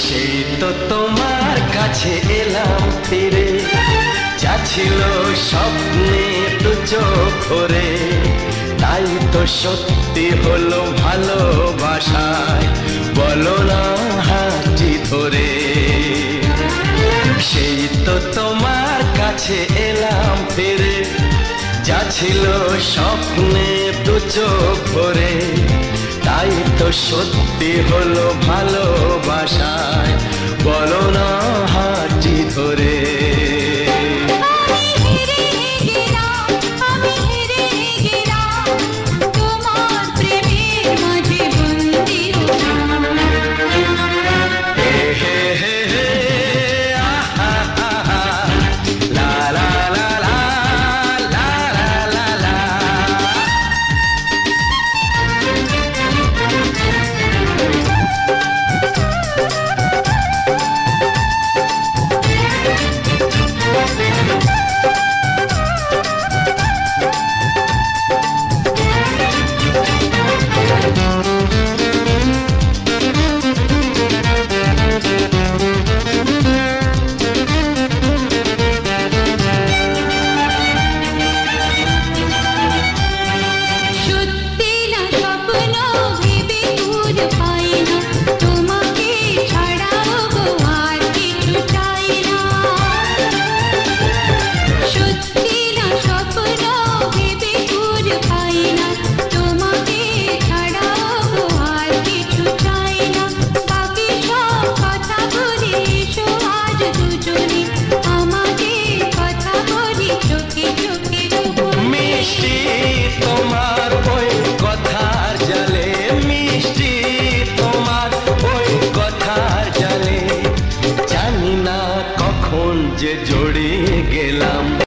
সেই তো তোমার কাছে এলাম ফিরে, যা ছিল স্বপ্নে দু চোখ ভরে, তাই তো সত্যি হলো ভালোবাসায়, বলো না হাতটি ধরে। সেই তো তোমার কাছে এলাম ফিরে, যা ছিল স্বপ্নে দু চোখ ভরে, তাই তো সত্যি হলো ভালোবাসায়, বলো না হাতটি ধরে। যে জড়িয়ে গেলাম।